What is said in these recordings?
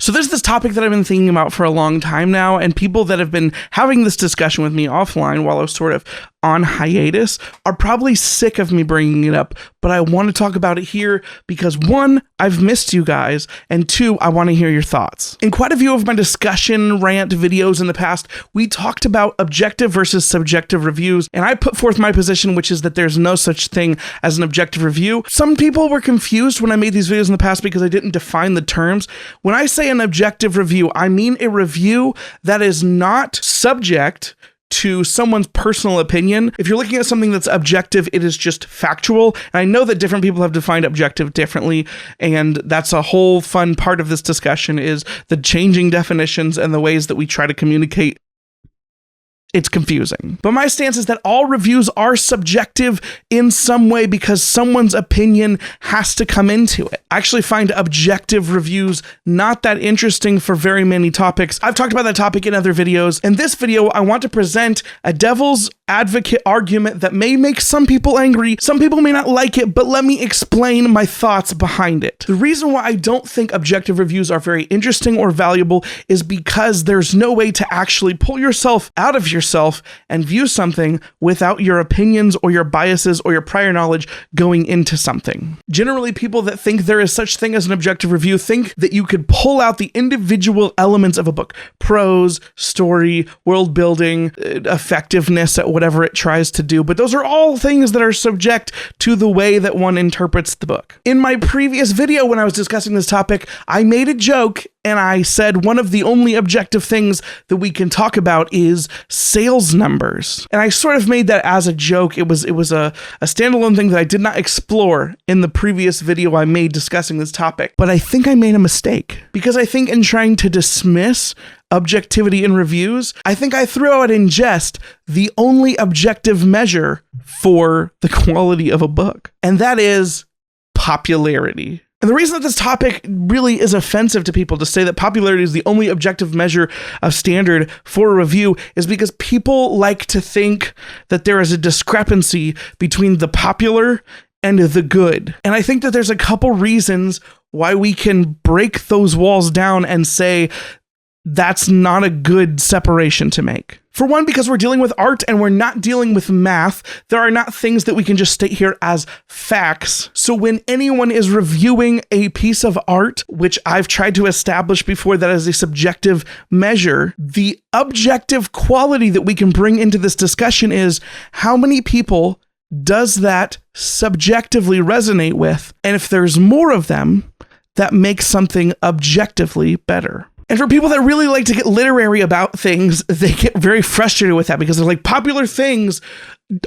So there's this topic that I've been thinking about for a long time now, and people that have been having this discussion with me offline while I was sort of on hiatus are probably sick of me bringing it up, but I want to talk about it here because one, I've missed you guys, and two, I want to hear your thoughts. In quite a few of my discussion rant videos in the past, we talked about objective versus subjective reviews, and I put forth my position, which is that there's no such thing as an objective review. Some people were confused when I made these videos in the past because I didn't define the terms. When I say an objective review, I mean a review that is not subject to someone's personal opinion. If you're looking at something that's objective, it is just factual. And I know that different people have defined objective differently, and that's a whole fun part of this discussion is the changing definitions and the ways that we try to communicate. It's confusing. But my stance is that all reviews are subjective in some way because someone's opinion has to come into it. I actually find objective reviews not that interesting for very many topics. I've talked about that topic in other videos. In this video, I want to present a devil's advocate argument that may make some people angry. Some people may not like it, but let me explain my thoughts behind it. The reason why I don't think objective reviews are very interesting or valuable is because there's no way to actually pull yourself out of yourself and view something without your opinions or your biases or your prior knowledge going into something. Generally, people that think there is such thing as an objective review think that you could pull out the individual elements of a book, prose, story, world building, effectiveness at whatever it tries to do, but those are all things that are subject to the way that one interprets the book. In my previous video, when I was discussing this topic, I made a joke and I said one of the only objective things that we can talk about is sales numbers. And I sort of made that as a joke. It was a standalone thing that I did not explore in the previous video I made discussing this topic. But I think I made a mistake because I think in trying to dismiss objectivity in reviews, I think I threw out in jest the only objective measure for the quality of a book, and that is popularity. And the reason that this topic really is offensive to people to say that popularity is the only objective measure of standard for a review is because people like to think that there is a discrepancy between the popular and the good. And I think that there's a couple reasons why we can break those walls down and say that's not a good separation to make. For one, because we're dealing with art and we're not dealing with math, there are not things that we can just state here as facts. So when anyone is reviewing a piece of art, which I've tried to establish before that as a subjective measure, the objective quality that we can bring into this discussion is how many people does that subjectively resonate with? And if there's more of them, that makes something objectively better. And for people that really like to get literary about things, they get very frustrated with that because they're like, popular things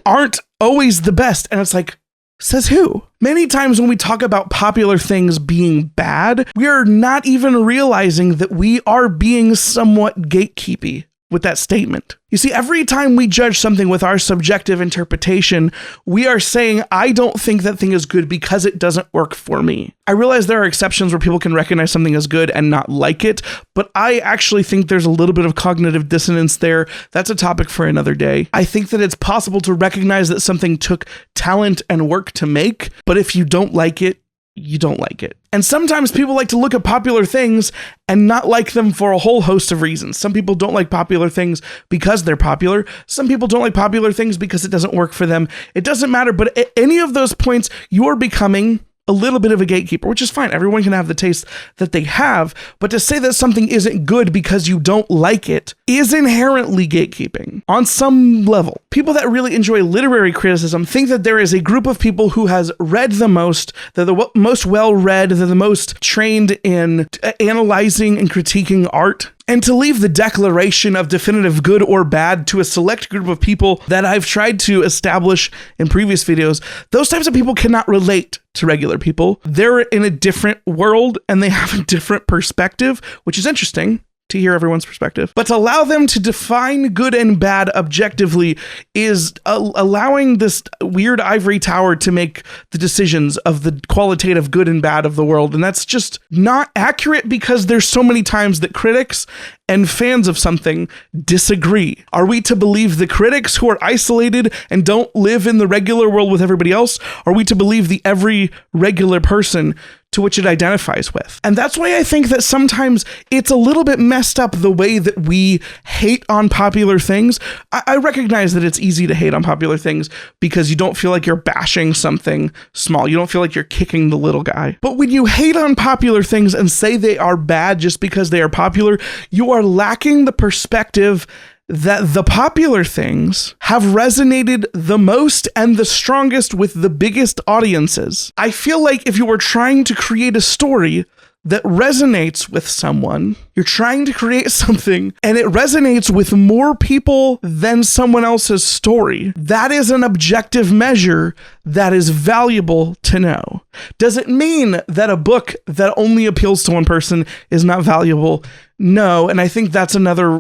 aren't always the best. And it's like, says who? Many times when we talk about popular things being bad, we are not even realizing that we are being somewhat gatekeepy with that statement. You see, every time we judge something with our subjective interpretation, we are saying, I don't think that thing is good because it doesn't work for me. I realize there are exceptions where people can recognize something as good and not like it, but I actually think there's a little bit of cognitive dissonance there. That's a topic for another day. I think that it's possible to recognize that something took talent and work to make, but if you don't like it, you don't like it. And sometimes people like to look at popular things and not like them for a whole host of reasons. Some people don't like popular things because they're popular. Some people don't like popular things because it doesn't work for them. It doesn't matter, but at any of those points, you're becoming a little bit of a gatekeeper, which is fine. Everyone can have the taste that they have, but to say that something isn't good because you don't like it is inherently gatekeeping on some level. People that really enjoy literary criticism think that there is a group of people who has read the most, they're the most well-read, they're the most trained in analyzing and critiquing art. And to leave the declaration of definitive good or bad to a select group of people that I've tried to establish in previous videos, those types of people cannot relate to regular people. They're in a different world and they have a different perspective, which is interesting to hear everyone's perspective. But to allow them to define good and bad objectively is allowing this weird ivory tower to make the decisions of the qualitative good and bad of the world. And that's just not accurate because there's so many times that critics and fans of something disagree. Are we to believe the critics who are isolated and don't live in the regular world with everybody else? Are we to believe the every regular person to which it identifies with. And that's why I think that sometimes it's a little bit messed up the way that we hate on popular things. I recognize that it's easy to hate on popular things because you don't feel like you're bashing something small. You don't feel like you're kicking the little guy. But when you hate on popular things and say they are bad just because they are popular, you are lacking the perspective that the popular things have resonated the most and the strongest with the biggest audiences. I feel like if you were trying to create a story that resonates with someone, you're trying to create something and it resonates with more people than someone else's story. That is an objective measure that is valuable to know. Does it mean that a book that only appeals to one person is not valuable? No, and I think that's another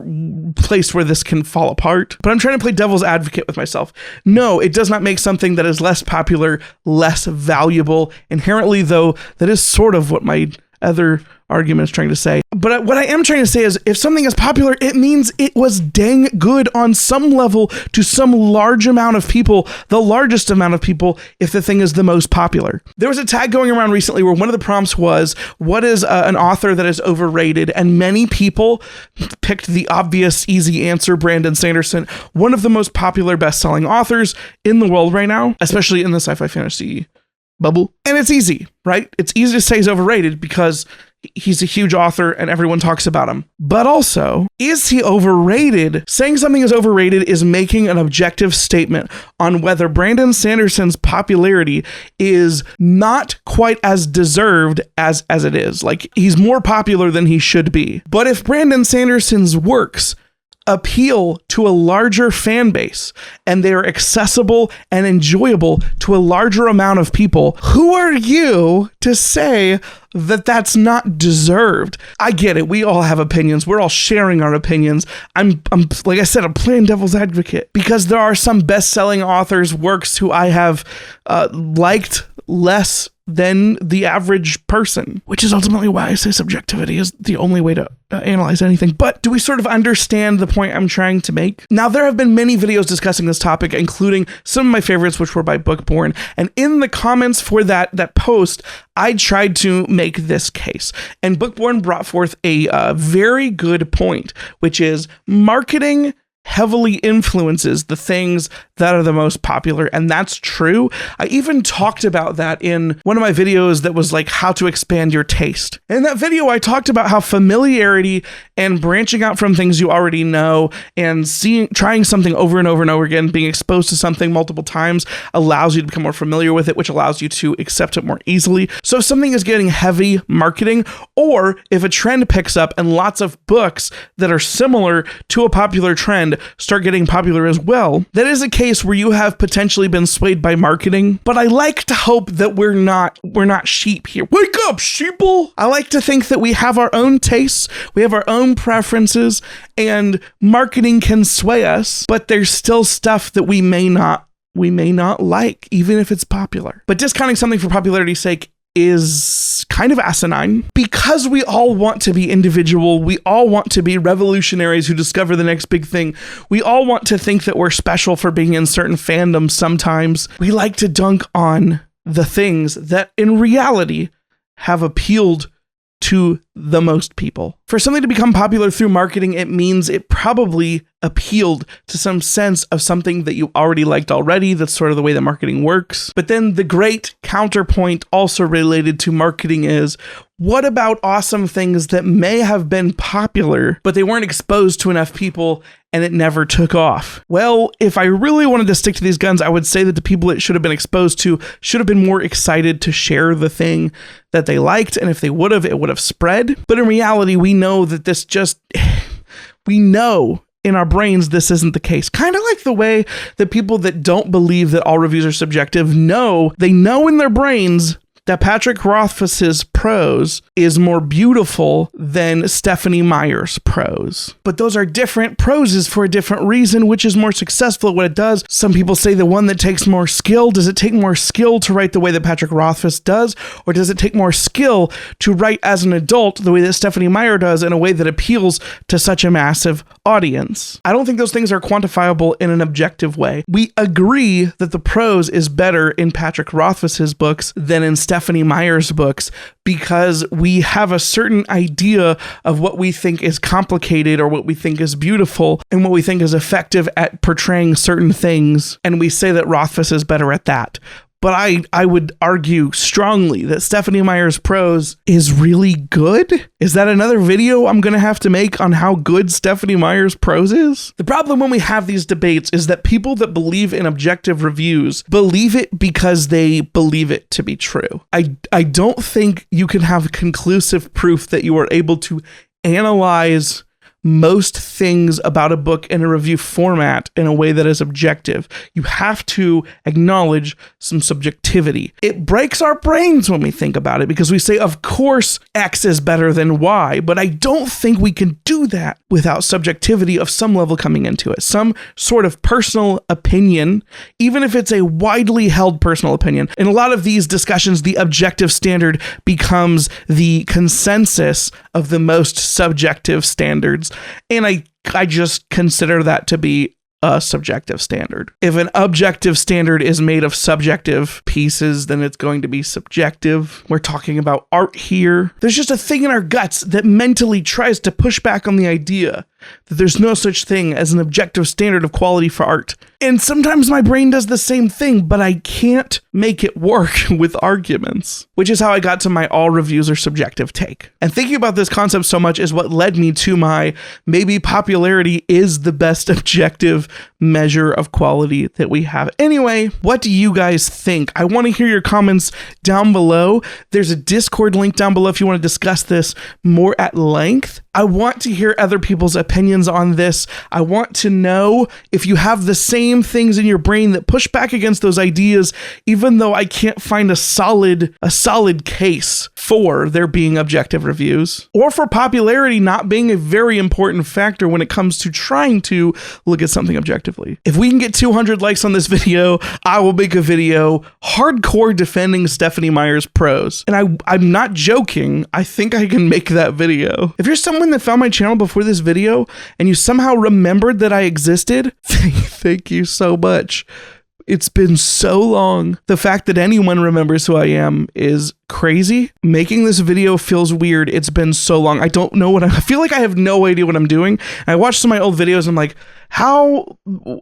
place where this can fall apart. But I'm trying to play devil's advocate with myself. No, it does not make something that is less popular less valuable. Inherently, though, that is sort of what my other argument is trying to say. But what I am trying to say is if something is popular, it means it was dang good on some level to some large amount of people, the largest amount of people, if the thing is the most popular. There was a tag going around recently where one of the prompts was, what is an author that is overrated? And many people picked the obvious, easy answer, Brandon Sanderson, one of the most popular best-selling authors in the world right now, especially in the sci-fi fantasy bubble. And it's easy, right? It's easy to say he's overrated because he's a huge author and everyone talks about him. But also, is he overrated? Saying something is overrated is making an objective statement on whether Brandon Sanderson's popularity is not quite as deserved as it is. Like, he's more popular than he should be. But if Brandon Sanderson's works appeal to a larger fan base and they are accessible and enjoyable to a larger amount of people, who are you to say that that's not deserved? I get it. We all have opinions. We're all sharing our opinions. I'm like I said, I'm playing devil's advocate because there are some best-selling authors' works who I have liked less than the average person, which is ultimately why I say subjectivity is the only way to analyze anything. But do we sort of understand the point I'm trying to make? Now, there have been many videos discussing this topic, including some of my favorites, which were by Bookborn. And in the comments for that post, I tried to make this case. And Bookborn brought forth a very good point, which is marketing heavily influences the things that are the most popular. And that's true. I even talked about that in one of my videos that was like how to expand your taste. In that video, I talked about how familiarity and branching out from things you already know and trying something over and over and over again, being exposed to something multiple times allows you to become more familiar with it, which allows you to accept it more easily. So if something is getting heavy marketing, or if a trend picks up and lots of books that are similar to a popular trend start getting popular as well, that is a case where you have potentially been swayed by marketing. But I like to hope that we're not sheep here. Wake up, sheeple! I like to think that we have our own tastes, we have our own preferences, and marketing can sway us, but there's still stuff that we may not like, even if it's popular. But discounting something for popularity's sake is kind of asinine because we all want to be individual. We all want to be revolutionaries who discover the next big thing. We all want to think that we're special for being in certain fandoms sometimes. We like to dunk on the things that in reality have appealed to the most people. For something to become popular through marketing, it means it probably appealed to some sense of something that you already liked already. That's sort of the way that marketing works. But then the great counterpoint also related to marketing is, what about awesome things that may have been popular, but they weren't exposed to enough people and it never took off? Well, if I really wanted to stick to these guns, I would say that the people it should have been exposed to should have been more excited to share the thing that they liked. And if they would have, it would have spread. But in reality, we know that we know in our brains this isn't the case. Kind of like the way that people that don't believe that all reviews are subjective know in their brains that Patrick Rothfuss's prose is more beautiful than Stephanie Meyer's prose. But those are different proses for a different reason, which is more successful at what it does. Some people say the one that takes more skill. Does it take more skill to write the way that Patrick Rothfuss does? Or does it take more skill to write as an adult the way that Stephanie Meyer does in a way that appeals to such a massive audience? I don't think those things are quantifiable in an objective way. We agree that the prose is better in Patrick Rothfuss's books than in Stephanie Stephanie Meyer's books because we have a certain idea of what we think is complicated or what we think is beautiful and what we think is effective at portraying certain things. And we say that Rothfuss is better at that. But I would argue strongly that Stephanie Meyer's prose is really good. Is that another video I'm going to have to make on how good Stephanie Meyer's prose is? The problem when we have these debates is that people that believe in objective reviews believe it because they believe it to be true. I don't think you can have conclusive proof that you are able to analyze most things about a book in a review format in a way that is objective. You have to acknowledge some subjectivity. It breaks our brains when we think about it because we say, of course, X is better than Y, but I don't think we can do that without subjectivity of some level coming into it. Some sort of personal opinion, even if it's a widely held personal opinion. In a lot of these discussions, the objective standard becomes the consensus of the most subjective standards. And I just consider that to be a subjective standard. If an objective standard is made of subjective pieces, then it's going to be subjective. We're talking about art here. There's just a thing in our guts that mentally tries to push back on the idea that there's no such thing as an objective standard of quality for art. And sometimes my brain does the same thing, but I can't make it work with arguments, which is how I got to my all reviews are subjective take. And thinking about this concept so much is what led me to my maybe popularity is the best objective measure of quality that we have. Anyway, what do you guys think? I want to hear your comments down below. There's a Discord link down below if you want to discuss this more at length. I want to hear other people's opinions on this. I want to know if you have the same things in your brain that push back against those ideas, even though I can't find a solid case for there being objective reviews, or for popularity not being a very important factor when it comes to trying to look at something objectively. If we can get 200 likes on this video, I will make a video hardcore defending Stephanie Meyer's prose. And I'm not joking. I think I can make that video. If you're someone that found my channel before this video and you somehow remembered that I existed, thank you so much. It's been so long. The fact that anyone remembers who I am is crazy. Making this video feels weird. It's been so long. I don't know I feel like I have no idea what I'm doing. I watched some of my old videos. I'm like, how?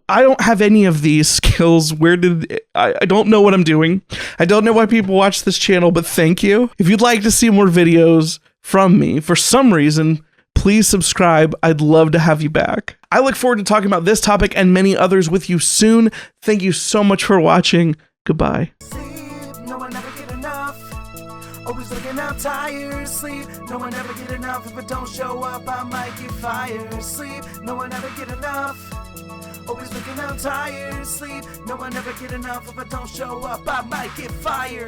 I don't have any of these skills. I don't know what I'm doing. I don't know why people watch this channel, but thank you. If you'd like to see more videos from me for some reason, please subscribe. I'd love to have you back. I look forward to talking about this topic and many others with you soon. Thank you so much for watching. Goodbye. No one ever get enough. Always looking out tired. Sleep. No one ever get enough. If I don't show up, I might get fired. Sleep. No one ever get enough. Always looking out tired. Sleep. No one ever get enough. If I don't show up, I might get fired.